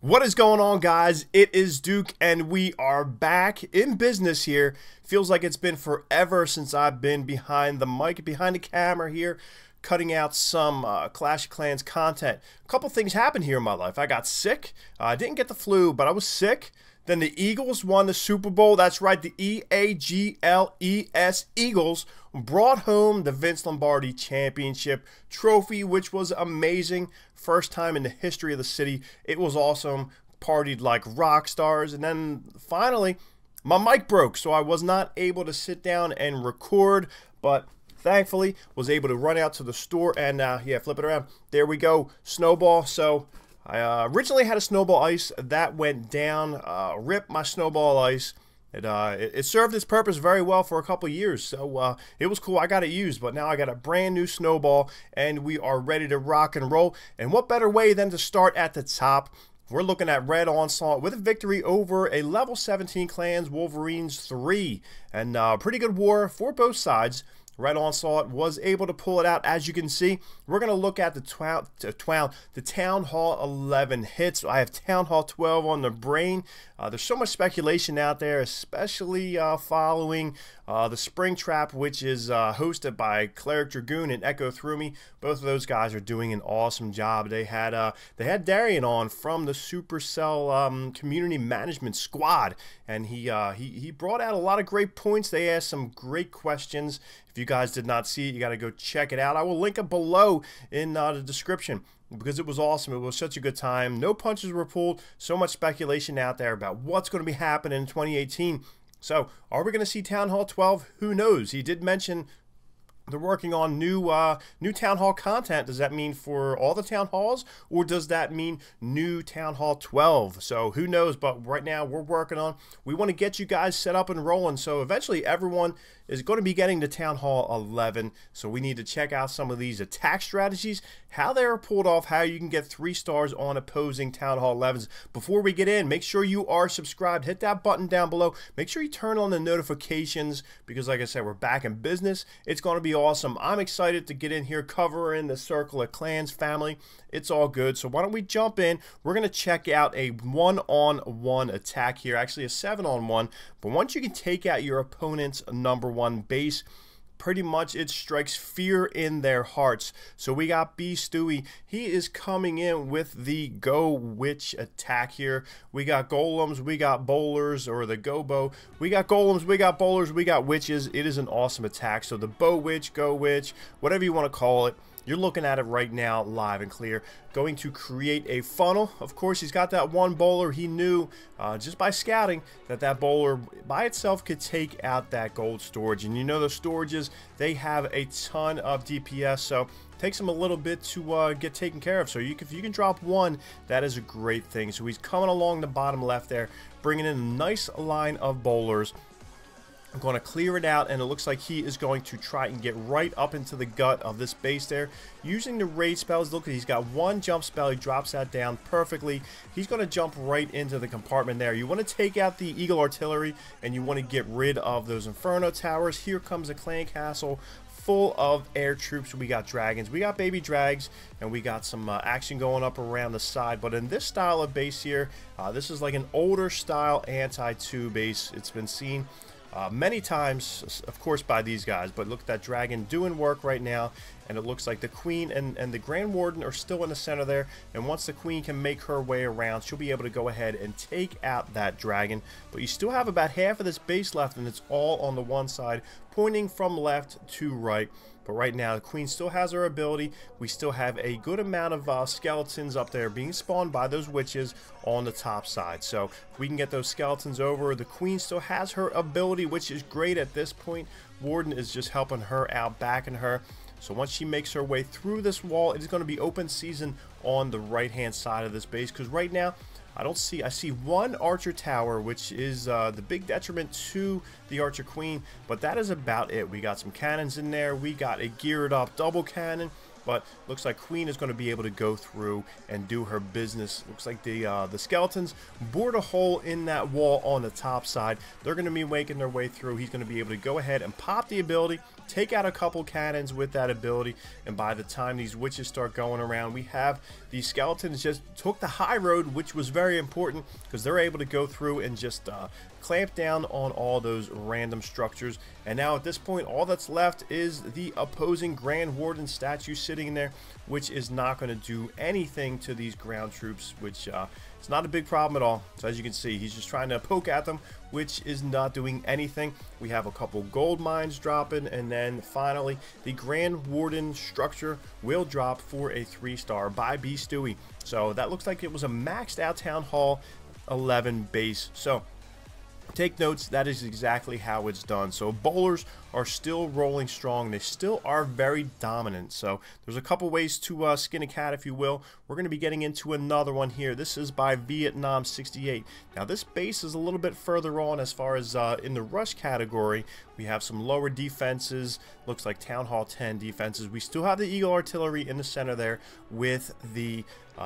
What is going on, guys? It is Duke, and we are back in business here. Feels like it's been forever since I've been behind the mic, behind the camera here, cutting out some Clash of Clans content. A couple things happened here in my life. I got sick. I didn't get the flu, but I was sick. Then the Eagles won the Super Bowl. That's right, the E-A-G-L-E-S Eagles brought home the Vince Lombardi Championship trophy, which was amazing. First time in the history of the city. It was awesome. Partied like rock stars. And then finally, my mic broke, so I was not able to sit down and record, but thankfully was able to run out to the store and yeah, flip it around. There we go, snowball. So I originally had a snowball ice that went down. Rip my snowball ice. It served its purpose very well for a couple years, so it was cool. I got it used, but now I got a brand new snowball, and we are ready to rock and roll. And what better way than to start at the top? We're looking at Red Onslaught with a victory over a level 17 Clans Wolverines 3, and pretty good war for both sides. Red Onslaught was able to pull it out. As you can see, we're going to look at the Town Hall 11 hits. I have Town Hall 12 on the brain. There's so much speculation out there, especially following the Spring Trap, which is hosted by Cleric Dragoon and Echo Through Me. Both of those guys are doing an awesome job. They had Darian on from the Supercell Community Management Squad, and he brought out a lot of great points. They asked some great questions. If you guys did not see it, you got to go check it out. I will link it below in the description because it was awesome. It was such a good time. No punches were pulled. So much speculation out there about what's going to be happening in 2018. So, are we going to see Town Hall 12? Who knows? He did mention they're working on new Town Hall content. Does that mean for all the Town Halls, or does that mean new Town Hall 12? So who knows, but right now we're working on, we want to get you guys set up and rolling, so eventually everyone is going to be getting to Town Hall 11, so we need to check out some of these attack strategies, how they are pulled off, how you can get 3 stars on opposing Town Hall 11s. Before we get in, make sure you are subscribed. Hit that button down below. Make sure you turn on the notifications because, like I said, we're back in business. It's going to be awesome. I'm excited to get in here covering the Circle of Clans family. It's all good. So why don't we jump in? We're going to check out a 1-on-1 attack here, actually a 7-on-1. But once you can take out your opponent's #1 base, pretty much it strikes fear in their hearts. So we got Stewie. He is coming in with the BoWitch attack here. We got golems, we got bowlers, or the gobo. We got golems, we got bowlers, we got witches. It is an awesome attack. So the BoWitch, GoWitch, whatever you want to call it. You're looking at it right now live and clear. Going to create a funnel. Of course, he's got that one bowler. He knew just by scouting that bowler by itself could take out that gold storage. And you know the storages, they have a ton of DPS, so it takes him a little bit to get taken care of. So if you can drop one, that is a great thing. So he's coming along the bottom left there, bringing in a nice line of bowlers. I'm going to clear it out, and it looks like he is going to try and get right up into the gut of this base there using the raid spells. Look, he's got one jump spell. He drops that down perfectly. He's going to jump right into the compartment there. You want to take out the Eagle Artillery, and you want to get rid of those Inferno Towers. Here comes the Clan Castle full of air troops. We got dragons, we got baby drags, and we got some action going up around the side. But in this style of base here, this is like an older style anti-2 base. It's been seen many times, of course, by these guys, but look at that dragon doing work right now, and it looks like the queen and the Grand Warden are still in the center there, and once the queen can make her way around, she'll be able to go ahead and take out that dragon. But you still have about half of this base left, and it's all on the one side, pointing from left to right. But right now, the queen still has her ability. We still have a good amount of skeletons up there being spawned by those witches on the top side. So if we can get those skeletons over, the queen still has her ability, which is great at this point. Warden is just helping her out, backing her. So once she makes her way through this wall, it is going to be open season on the right-hand side of this base. Because right now, I see one archer tower, which is the big detriment to the archer queen, but that is about it. We got some cannons in there. We got a geared up double cannon. but looks like Queen is going to be able to go through and do her business. Looks like the skeletons bored a hole in that wall on the top side. They're going to be making their way through. He's going to be able to go ahead and pop the ability, take out a couple cannons with that ability, and by the time these witches start going around, we have the skeletons just took the high road, which was very important because they're able to go through and just clamp down on all those random structures. And now at this point, all that's left is the opposing Grand Warden statue sitting there, which is not going to do anything to these ground troops, which it's not a big problem at all. So as you can see, he's just trying to poke at them, which is not doing anything. We have a couple gold mines dropping, and then finally the Grand Warden structure will drop for a 3-star by Stewie. So that looks like it was a maxed out Town Hall 11 base. So take notes, that is exactly how it's done. So bowlers are still rolling strong. They still are very dominant. So there's a couple ways to skin a cat, if you will. We're going to be getting into another one here. This is by Vietnam68. Now this base is a little bit further on as far as in the rush category. We have some lower defenses. Looks like Town Hall 10 defenses. We still have the Eagle Artillery in the center there with the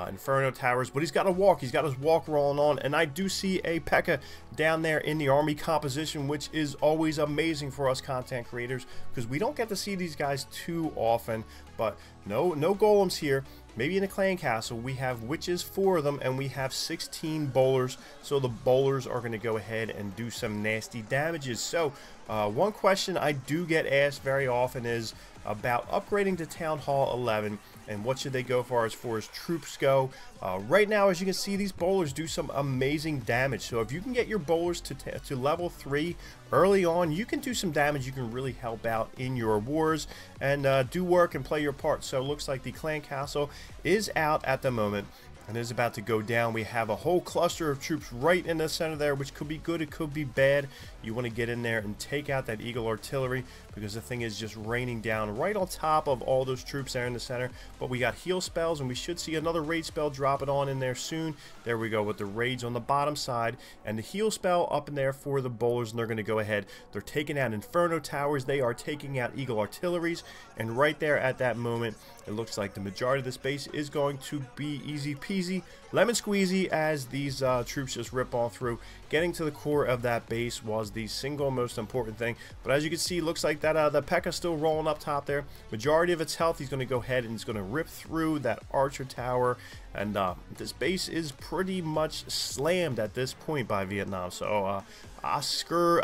Inferno Towers, but he's got to walk. He's got his walk rolling on, and I do see a P.E.K.K.A. down there in the army composition, which is always amazing for us content creators because we don't get to see these guys too often. But no golems here. Maybe in the clan castle we have witches, 4 of them, and we have 16 bowlers, so the bowlers are going to go ahead and do some nasty damages. So one question I do get asked very often is about upgrading to Town Hall 11 and what should they go for as troops go. Right now, as you can see, these bowlers do some amazing damage. So if you can get your bowlers to level 3 early on, you can do some damage. You can really help out in your wars and do work and play your part. So it looks like the clan castle is out at the moment and is about to go down. We have a whole cluster of troops right in the center there, which could be good, it could be bad. You want to get in there and take out that Eagle Artillery because the thing is just raining down right on top of all those troops there in the center. But we got heal spells, and we should see another raid spell dropping on in there soon. There we go with the raids on the bottom side and the heal spell up in there for the bowlers, and they're going to go ahead. They're taking out Inferno Towers. They are taking out Eagle Artilleries, and right there at that moment, it looks like the majority of this base is going to be easy peasy, lemon squeezy, as these troops just rip on through. Getting to the core of that base was the single most important thing. But as you can see, looks like that the P.E.K.K.A. still rolling up top there. Majority of its health, he's going to go ahead and he's going to rip through that archer tower. And this base is pretty much slammed at this point by Vietnam. So Oscar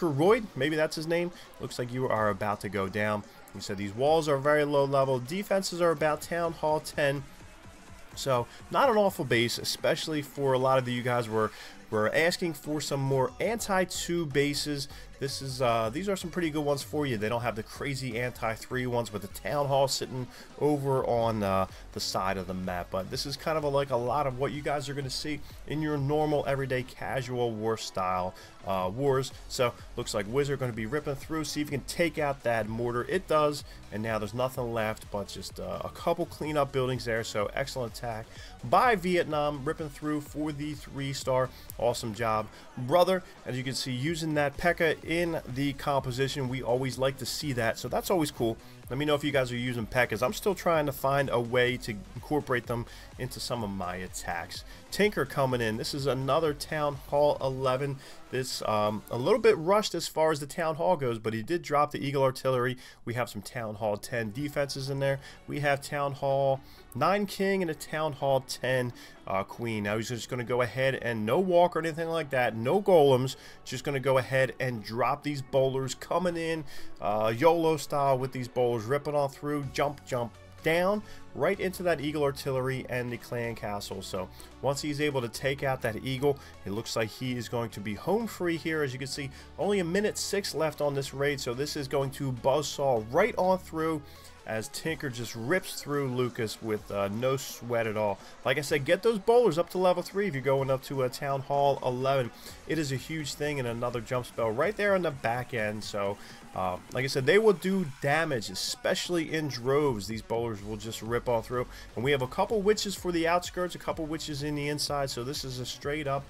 Royd, maybe that's his name. Looks like you are about to go down. We said these walls are very low level. Defenses are about Town Hall 10. So not an awful base, especially for a lot of you guys were asking for some more anti-2 bases. This is these are some pretty good ones for you. They don't have the crazy anti-3 ones with the Town Hall sitting over on the side of the map, but this is kind of like a lot of what you guys are going to see in your normal everyday casual war style wars. So looks like Wizard going to be ripping through, see if you can take out that mortar. It does, and now there's nothing left but just a couple cleanup buildings there. So excellent attack by Vietnam, ripping through for the 3-star. Awesome job, brother. As you can see, using that P.E.K.K.A. in the composition, we always like to see that, so that's always cool. Let me know if you guys are using P.E.K.K.As. I'm still trying to find a way to incorporate them into some of my attacks. Tinker coming in. This is another Town Hall 11. This a little bit rushed as far as the Town Hall goes, but he did drop the Eagle Artillery. We have some Town Hall 10 defenses in there. We have Town Hall 9 King and a Town Hall 10 Queen. Now he's just going to go ahead and no walk or anything like that. No golems. Just going to go ahead and drop these bowlers coming in YOLO style with these bowlers ripping on through. Jump down right into that Eagle Artillery and the clan castle. So once he's able to take out that Eagle, it looks like he is going to be home free here. As you can see, only a minute 6 left on this raid, so this is going to buzzsaw right on through as Tinker just rips through Lucas with no sweat at all. Like I said, get those bowlers up to level 3 if you're going up to a Town Hall 11. It is a huge thing, and another jump spell right there on the back end. So like I said, they will do damage, especially in droves. These bowlers will just rip all through. And we have a couple witches for the outskirts, a couple witches in the inside. So this is a straight up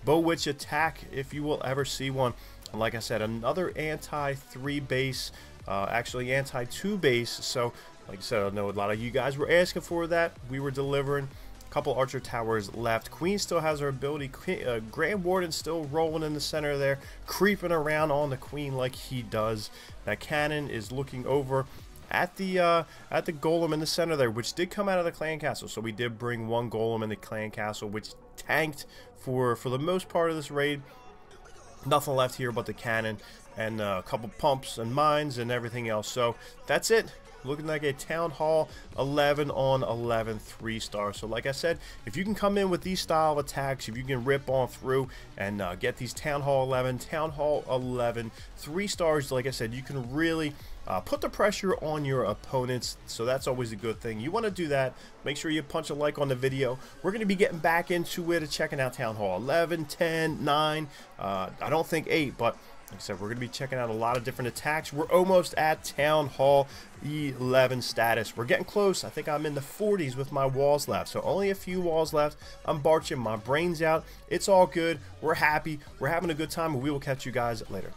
BoWitch attack if you will ever see one. And like I said, another anti-3 base. Actually anti-2 base, so Like I said, I know a lot of you guys were asking for that. We were delivering. Couple archer towers left. Queen still has her ability. Grand Warden still rolling in the center there, creeping around on the queen like he does. That cannon is looking over at the golem in the center there, which did come out of the clan castle. So we did bring one golem in the clan castle, which tanked for the most part of this raid. Nothing left here but the cannon and a couple pumps and mines and everything else. So that's it. Looking like a Town Hall 11 on 11 3-star. So like I said, if you can come in with these style of attacks, if you can rip on through and get these Town Hall 11 3-stars, like I said, you can really put the pressure on your opponents. So that's always a good thing. You want to do that. Make sure you punch a like on the video. We're going to be getting back into it and checking out Town Hall 11, 10, 9. I don't think 8, but like I said, we're going to be checking out a lot of different attacks. We're almost at Town Hall 11 status. We're getting close. I think I'm in the 40s with my walls left. So only a few walls left. I'm barching my brains out. It's all good. We're happy. We're having a good time, and we will catch you guys later.